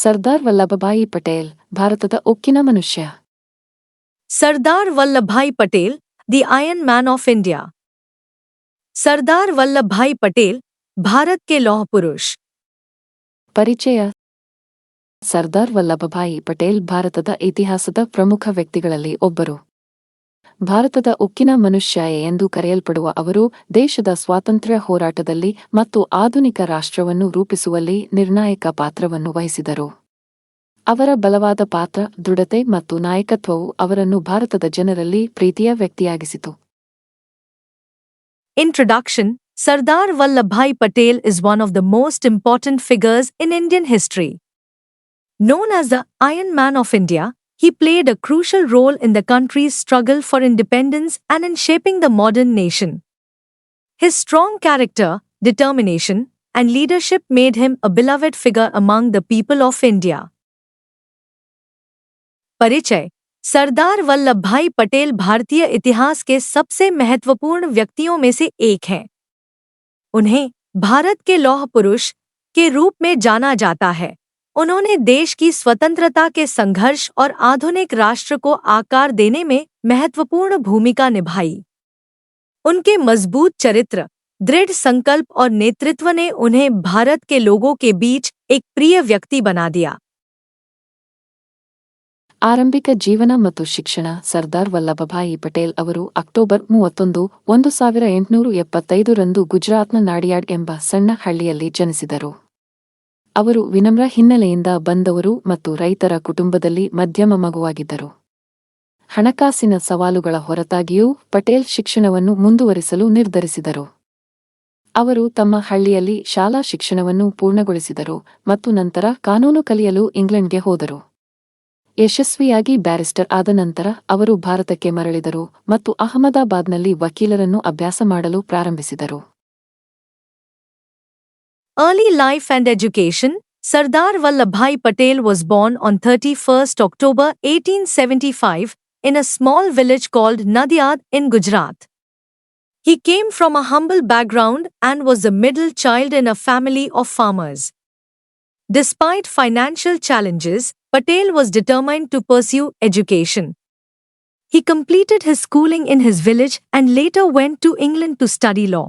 ಸರ್ದಾರ್ ವಲ್ಲಭಭಾಯಿ ಪಟೇಲ್ ಭಾರತದ ಉಕ್ಕಿನ ಮನುಷ್ಯ. Sardar Vallabhbhai Patel, the iron man of India. Sardar Vallabhbhai Patel, Bharat के लौह पुरुष. ಪರಿಚಯ. ಸರ್ದಾರ್ ವಲ್ಲಭಭಾಯಿ ಪಟೇಲ್ ಭಾರತದ ಇತಿಹಾಸದ ಪ್ರಮುಖ ವ್ಯಕ್ತಿಗಳಲ್ಲಿ ಒಬ್ಬರು. ಭಾರತದ ಉಕ್ಕಿನ ಮನುಷ್ಯ ಎಂದು ಕರೆಯಲ್ಪಡುವ ಅವರು ದೇಶದ ಸ್ವಾತಂತ್ರ್ಯ ಹೋರಾಟದಲ್ಲಿ ಮತ್ತು ಆಧುನಿಕ ರಾಷ್ಟ್ರವನ್ನು ರೂಪಿಸುವಲ್ಲಿ ನಿರ್ಣಾಯಕ ಪಾತ್ರವನ್ನು ವಹಿಸಿದರು. ಅವರ ಬಲವಾದ ಪಾತ್ರ, ದೃಢತೆ ಮತ್ತು ನಾಯಕತ್ವವು ಅವರನ್ನು ಭಾರತದ ಜನರಲ್ಲಿ ಪ್ರೀತಿಯ ವ್ಯಕ್ತಿಯಾಗಿಸಿತು. Introduction. Sardar Vallabhbhai Patel is one of the most important figures in Indian history. Known as the Iron Man of India, he played a crucial role in the country's struggle for independence and in shaping the modern nation. His strong character, determination, and leadership made him a beloved figure among the people of India. परिचय. सरदार वल्लभभाई पटेल भारतीय इतिहास के सबसे महत्वपूर्ण व्यक्तियों में से एक हैं. उन्हें भारत के लौह पुरुष के रूप में जाना जाता है. उन्होंने देश की स्वतंत्रता के संघर्ष और आधुनिक राष्ट्र को आकार देने में महत्वपूर्ण भूमिका निभाई. उनके मजबूत चरित्र, दृढ़ संकल्प और नेतृत्व ने उन्हें भारत के लोगों के बीच एक प्रिय व्यक्ति बना दिया. ಆರಂಭಿಕ ಜೀವನ ಮತ್ತು ಶಿಕ್ಷಣ. ಸರ್ದಾರ್ ವಲ್ಲಭಭಾಯಿ ಪಟೇಲ್ ಅವರು ಅಕ್ಟೋಬರ್ 31, 1875 ರಂದು ಗುಜರಾತ್ನ ನಾಡಿಯಾಡ್ ಎಂಬ ಸಣ್ಣ ಹಳ್ಳಿಯಲ್ಲಿ ಜನಿಸಿದರು. ಅವರು ವಿನಮ್ರ ಹಿನ್ನೆಲೆಯಿಂದ ಬಂದವರು ಮತ್ತು ರೈತರ ಕುಟುಂಬದಲ್ಲಿ ಮಧ್ಯಮ ಮಗುವಾಗಿದ್ದರು. ಹಣಕಾಸಿನ ಸವಾಲುಗಳ ಹೊರತಾಗಿಯೂ ಪಟೇಲ್ ಶಿಕ್ಷಣವನ್ನು ಮುಂದುವರಿಸಲು ನಿರ್ಧರಿಸಿದರು. ಅವರು ತಮ್ಮ ಹಳ್ಳಿಯಲ್ಲಿ ಶಾಲಾ ಶಿಕ್ಷಣವನ್ನು ಪೂರ್ಣಗೊಳಿಸಿದರು ಮತ್ತು ನಂತರ ಕಾನೂನು ಕಲಿಯಲು ಇಂಗ್ಲೆಂಡ್ಗೆ ಹೋದರು. ಯಶಸ್ವಿಯಾಗಿ ಬ್ಯಾರಿಸ್ಟರ್ ಆದ ನಂತರ ಅವರು ಭಾರತಕ್ಕೆ ಮರಳಿದರು ಮತ್ತು ಅಹಮದಾಬಾದ್ನಲ್ಲಿ ವಕೀಲರನ್ನು ಅಭ್ಯಾಸ ಮಾಡಲು ಪ್ರಾರಂಭಿಸಿದರು. Early life and education. Sardar Vallabhbhai Patel was born on 31st October 1875 in a small village called Nadiad in Gujarat. He came from a humble background and was the middle child in a family of farmers. Despite financial challenges, Patel was determined to pursue education. He completed his schooling in his village and later went to England to study law.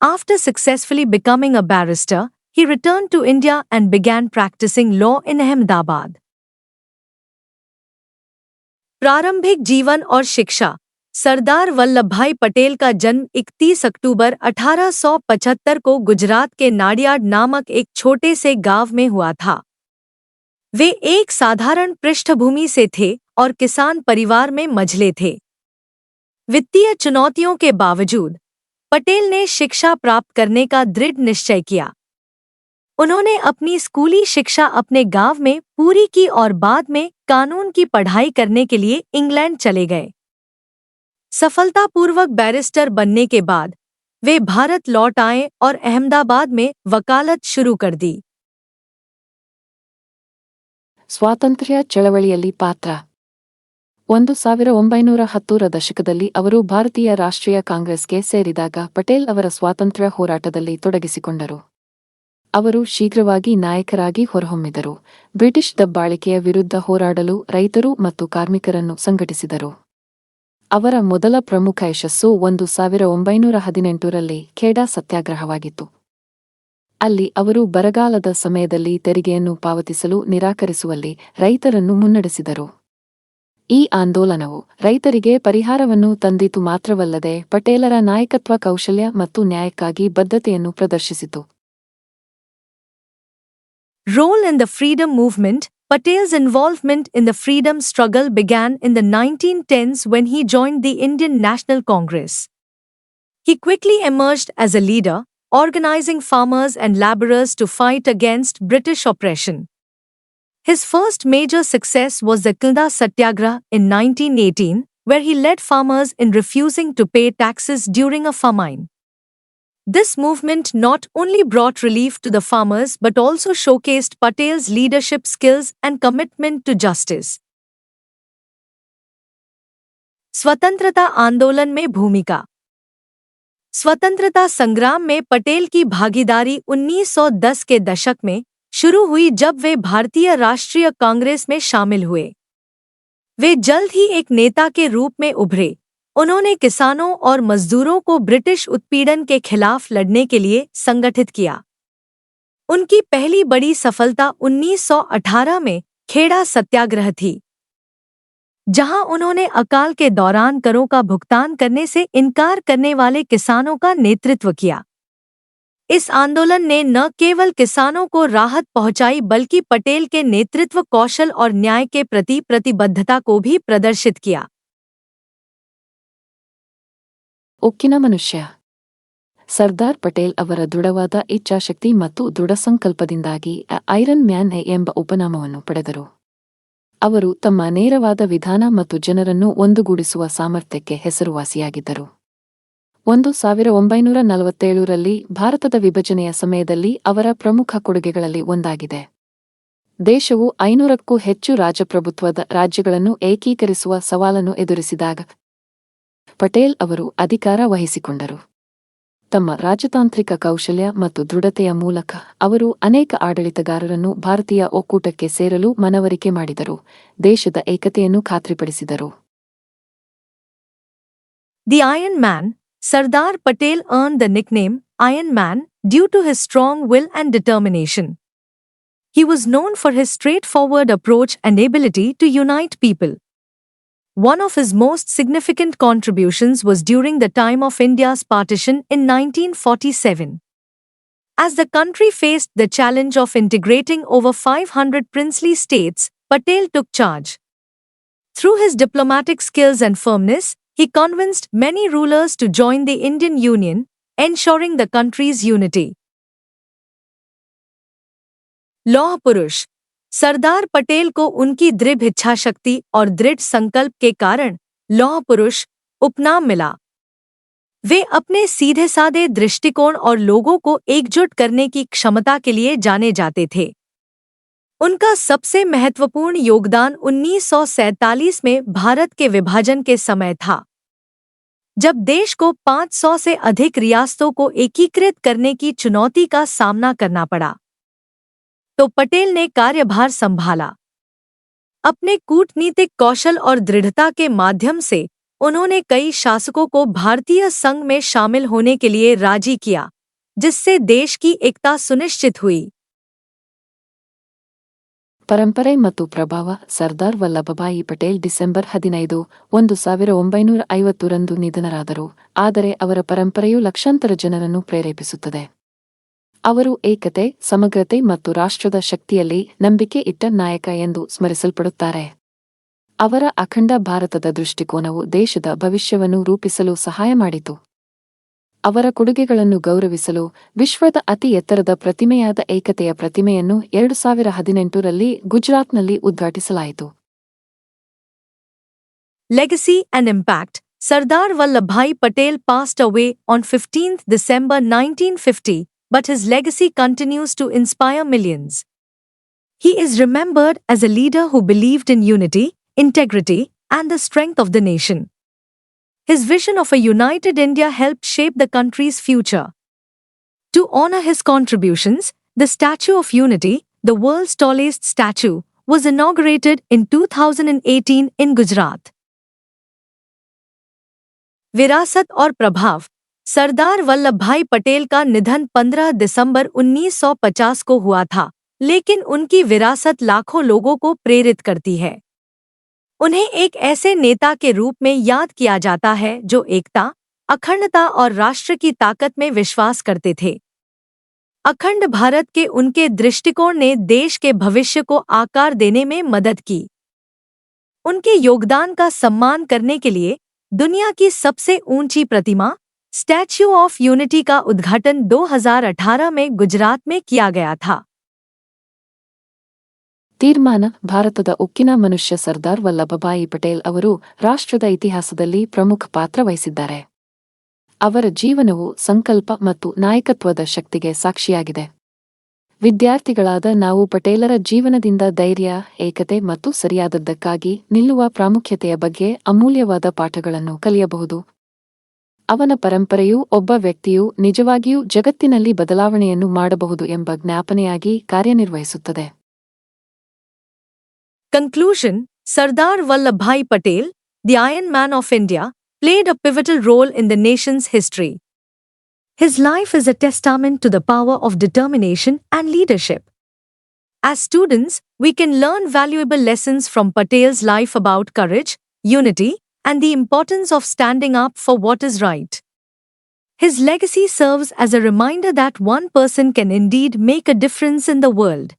After successfully becoming a barrister, he returned to India and began practicing law in Ahmedabad. प्रारंभिक जीवन और शिक्षा. सरदार वल्लभभाई पटेल का जन्म 31 अक्टूबर 1875 को गुजरात के नाडियाड नामक एक छोटे से गांव में हुआ था. वे एक साधारण पृष्ठभूमि से थे और किसान परिवार में मझले थे. वित्तीय चुनौतियों के बावजूद पटेल ने शिक्षा प्राप्त करने का दृढ़ निश्चय किया. उन्होंने अपनी स्कूली शिक्षा अपने गांव में पूरी की और बाद में कानून की पढ़ाई करने के लिए इंग्लैंड चले गए. सफलतापूर्वक बैरिस्टर बनने के बाद वे भारत लौट आए और अहमदाबाद में वकालत शुरू कर दी. ಸ್ವಾತಂತ್ರ್ಯ ಚಳವಳಿಯಲ್ಲಿ ಪಾತ್ರ. 1910ರ ದಶಕದಲ್ಲಿ ಅವರು ಭಾರತೀಯ ರಾಷ್ಟ್ರೀಯ ಕಾಂಗ್ರೆಸ್ಗೆ ಸೇರಿದಾಗ ಪಟೇಲ್ ಅವರ ಸ್ವಾತಂತ್ರ್ಯ ಹೋರಾಟದಲ್ಲಿ ತೊಡಗಿಸಿಕೊಂಡರು. ಅವರು ಶೀಘ್ರವಾಗಿ ನಾಯಕರಾಗಿ ಹೊರಹೊಮ್ಮಿದರು. ಬ್ರಿಟಿಷ್ ದಬ್ಬಾಳಿಕೆಯ ವಿರುದ್ಧ ಹೋರಾಡಲು ರೈತರು ಮತ್ತು ಕಾರ್ಮಿಕರನ್ನು ಸಂಘಟಿಸಿದರು. ಅವರ ಮೊದಲ ಪ್ರಮುಖ ಯಶಸ್ಸು 1918ರಲ್ಲಿ ಖೇಡಾ ಸತ್ಯಾಗ್ರಹವಾಗಿತ್ತು. ಅಲ್ಲಿ ಅವರು ಬರಗಾಲದ ಸಮಯದಲ್ಲಿ ತೆರಿಗೆಯನ್ನು ಪಾವತಿಸಲು ನಿರಾಕರಿಸುವಲ್ಲಿ ರೈತರನ್ನು ಮುನ್ನಡೆಸಿದರು. ಈ ಆಂದೋಲನವು ರೈತರಿಗೆ ಪರಿಹಾರವನ್ನು ತಂದಿತು ಮಾತ್ರವಲ್ಲದೆ ಪಟೇಲರ ನಾಯಕತ್ವ ಕೌಶಲ್ಯ ಮತ್ತು ನ್ಯಾಯಕ್ಕಾಗಿ ಬದ್ಧತೆಯನ್ನು ಪ್ರದರ್ಶಿಸಿತು. Role in the freedom movement. Patel's involvement in the freedom struggle began in the 1910s when he joined the Indian National Congress. He quickly emerged as a leader, organizing farmers and laborers to fight against British oppression. His first major success was the Kheda Satyagraha in 1918, where he led farmers in refusing to pay taxes during a famine. This movement not only brought relief to the farmers but also showcased Patel's leadership skills and commitment to justice. स्वतंत्रता आंदोलन में भूमिका. स्वतंत्रता संग्राम में पटेल की भागीदारी 1910 के दशक में शुरू हुई जब वे भारतीय राष्ट्रीय कांग्रेस में शामिल हुए। वे जल्द ही एक नेता के रूप में उभरे। उन्होंने किसानों और मजदूरों को ब्रिटिश उत्पीड़न के खिलाफ लड़ने के लिए संगठित किया। उनकी पहली बड़ी सफलता 1918 में खेड़ा सत्याग्रह थी, जहां उन्होंने अकाल के दौरान करों का भुगतान करने से इनकार करने वाले किसानों का नेतृत्व किया। इस आंदोलन ने न केवल किसानों को राहत पहुंचाई बल्कि पटेल के नेतृत्व कौशल और न्याय के प्रति प्रतिबद्धता को भी प्रदर्शित किया। ಉಕ್ಕಿನ ಮನುಷ್ಯ ಸರ್ದಾರ್ ಪಟೇಲ್ ಅವರ ದೃಢವಾದ ಇಚ್ಛಾಶಕ್ತಿ ಮತ್ತು ದೃಢಸಂಕಲ್ಪದಿಂದಾಗಿ ಐರನ್ ಮ್ಯಾನ್ ಎಂಬ ಉಪನಾಮವನ್ನು ಪಡೆದರು. ಅವರು ತಮ್ಮ ನೇರವಾದ ವಿಧಾನ ಮತ್ತು ಜನರನ್ನು ಒಂದುಗೂಡಿಸುವ ಸಾಮರ್ಥ್ಯಕ್ಕೆ ಹೆಸರುವಾಸಿಯಾಗಿದ್ದರು. 1947ರಲ್ಲಿ ಭಾರತದ ವಿಭಜನೆಯ ಸಮಯದಲ್ಲಿ ಅವರ ಪ್ರಮುಖ ಕೊಡುಗೆಗಳಲ್ಲಿ ಒಂದಾಗಿದೆ. ದೇಶವು 500ಕ್ಕೂ ಹೆಚ್ಚು ರಾಜಪ್ರಭುತ್ವದ ರಾಜ್ಯಗಳನ್ನು ಏಕೀಕರಿಸುವ ಸವಾಲನ್ನು ಎದುರಿಸಿದಾಗ ಪಟೇಲ್ ಅವರು ಅಧಿಕಾರ ವಹಿಸಿಕೊಂಡರು. ತಮ್ಮ ರಾಜತಾಂತ್ರಿಕ ಕೌಶಲ್ಯ ಮತ್ತು ದೃಢತೆಯ ಮೂಲಕ ಅವರು ಅನೇಕ ಆಡಳಿತಗಾರರನ್ನು ಭಾರತೀಯ ಒಕ್ಕೂಟಕ್ಕೆ ಸೇರಲು ಮನವರಿಕೆ ಮಾಡಿದರು, ದೇಶದ ಏಕತೆಯನ್ನು ಖಾತ್ರಿಪಡಿಸಿದರು. The Iron Man, Sardar Patel earned the nickname Iron Man due to his strong will and determination. He was known for his straightforward approach and ability to unite people. One of his most significant contributions was during the time of India's partition in 1947. As the country faced the challenge of integrating over 500 princely states, Patel took charge. Through his diplomatic skills and firmness, he convinced many rulers to join the Indian Union, ensuring the country's unity. लौह पुरुष सरदार पटेल को उनकी दृढ़ इच्छाशक्ति और दृढ़ संकल्प के कारण लौह पुरुष उपनाम मिला। वे अपने सीधे साधे दृष्टिकोण और लोगों को एकजुट करने की क्षमता के लिए जाने जाते थे। उनका सबसे महत्वपूर्ण योगदान 1947 में भारत के विभाजन के समय था, जब देश को 500 से अधिक रियासतों को एकीकृत करने की चुनौती का सामना करना पड़ा। तो पटेल ने कार्यभार संभाला। अपने कूटनीतिक कौशल और दृढ़ता के माध्यम से उन्होंने कई शासकों को भारतीय संघ में शामिल होने के लिए राजी किया, जिससे देश की एकता सुनिश्चित हुई। ಪರಂಪರೆ ಮತ್ತು ಪ್ರಭಾವ ಸರ್ದಾರ್ ವಲ್ಲಭಭಾಯಿ ಪಟೇಲ್ ಡಿಸೆಂಬರ್ 15, 1950ರಂದು ನಿಧನರಾದರು, ಆದರೆ ಅವರ ಪರಂಪರೆಯು ಲಕ್ಷಾಂತರ ಜನರನ್ನು ಪ್ರೇರೇಪಿಸುತ್ತದೆ. ಅವರು ಏಕತೆ, ಸಮಗ್ರತೆ ಮತ್ತು ರಾಷ್ಟ್ರದ ಶಕ್ತಿಯಲ್ಲಿ ನಂಬಿಕೆ ಇಟ್ಟ ನಾಯಕ ಎಂದು ಸ್ಮರಿಸಲ್ಪಡುತ್ತಾರೆ. ಅವರ ಅಖಂಡ ಭಾರತದ ದೃಷ್ಟಿಕೋನವು ದೇಶದ ಭವಿಷ್ಯವನ್ನು ರೂಪಿಸಲು ಸಹಾಯ ಮಾಡಿತು. ಅವರ ಕೊಡುಗೆಗಳನ್ನು ಗೌರವಿಸಲು ವಿಶ್ವದ ಅತಿ ಎತ್ತರದ ಪ್ರತಿಮೆಯಾದ ಏಕತೆಯ ಪ್ರತಿಮೆಯನ್ನು 2018ರಲ್ಲಿ ಗುಜರಾತ್ನಲ್ಲಿ ಉದ್ಘಾಟಿಸಲಾಯಿತು. Legacy and impact. Sardar Vallabhbhai Patel passed away on 15 December 1950, but his legacy continues to inspire millions. He is remembered as a leader who believed in unity, integrity, and the strength of the nation. His vision of a united India helped shape the country's future. To honor his contributions, the Statue of Unity, the world's tallest statue, was inaugurated in 2018 in Gujarat. विरासत और प्रभाव. सरदार वल्लभ भाई पटेल का निधन 15 दिसंबर 1950 को हुआ था, लेकिन उनकी विरासत लाखों लोगों को प्रेरित करती है। उन्हें एक ऐसे नेता के रूप में याद किया जाता है जो एकता, अखंडता और राष्ट्र की ताकत में विश्वास करते थे। अखंड भारत के उनके दृष्टिकोण ने देश के भविष्य को आकार देने में मदद की। उनके योगदान का सम्मान करने के लिए दुनिया की सबसे ऊंची प्रतिमा स्टैच्यू ऑफ यूनिटी का उद्घाटन 2018 में गुजरात में किया गया था. ತೀರ್ಮಾನ. ಭಾರತದ ಉಕ್ಕಿನ ಮನುಷ್ಯ ಸರ್ದಾರ್ ವಲ್ಲಭಭಾಯಿ ಪಟೇಲ್ ಅವರು ರಾಷ್ಟ್ರದ ಇತಿಹಾಸದಲ್ಲಿ ಪ್ರಮುಖ ಪಾತ್ರ ವಹಿಸಿದ್ದಾರೆ. ಅವರ ಜೀವನವು ಸಂಕಲ್ಪ ಮತ್ತು ನಾಯಕತ್ವದ ಶಕ್ತಿಗೆ ಸಾಕ್ಷಿಯಾಗಿದೆ. ವಿದ್ಯಾರ್ಥಿಗಳಾದ ನಾವು ಪಟೇಲರ ಜೀವನದಿಂದ ಧೈರ್ಯ, ಏಕತೆ ಮತ್ತು ಸರಿಯಾದದ್ದಕ್ಕಾಗಿ ನಿಲ್ಲುವ ಪ್ರಾಮುಖ್ಯತೆಯ ಬಗ್ಗೆ ಅಮೂಲ್ಯವಾದ ಪಾಠಗಳನ್ನು ಕಲಿಯಬಹುದು. ಅವನ ಪರಂಪರೆಯು ಒಬ್ಬ ವ್ಯಕ್ತಿಯು ನಿಜವಾಗಿಯೂ ಜಗತ್ತಿನಲ್ಲಿ ಬದಲಾವಣೆಯನ್ನು ಮಾಡಬಹುದು ಎಂಬ ಜ್ಞಾಪನೆಯಾಗಿ ಕಾರ್ಯನಿರ್ವಹಿಸುತ್ತದೆ. Conclusion: Sardar Vallabhbhai Patel, the Iron Man of India, played a pivotal role in the nation's history. His life is a testament to the power of determination and leadership. As students, we can learn valuable lessons from Patel's life about courage, unity, and the importance of standing up for what is right. His legacy serves as a reminder that one person can indeed make a difference in the world.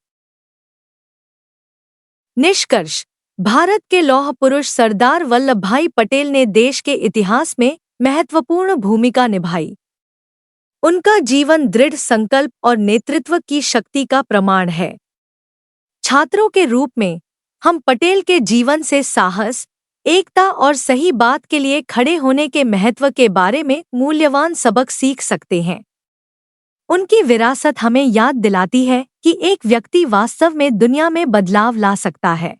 निष्कर्ष: भारत के लौह पुरुष सरदार वल्लभ भाई पटेल ने देश के इतिहास में महत्वपूर्ण भूमिका निभाई। उनका जीवन दृढ़ संकल्प और नेतृत्व की शक्ति का प्रमाण है। छात्रों के रूप में हम पटेल के जीवन से साहस, एकता और सही बात के लिए खड़े होने के महत्व के बारे में मूल्यवान सबक सीख सकते हैं। उनकी विरासत हमें याद दिलाती है कि एक व्यक्ति वास्तव में दुनिया में बदलाव ला सकता है।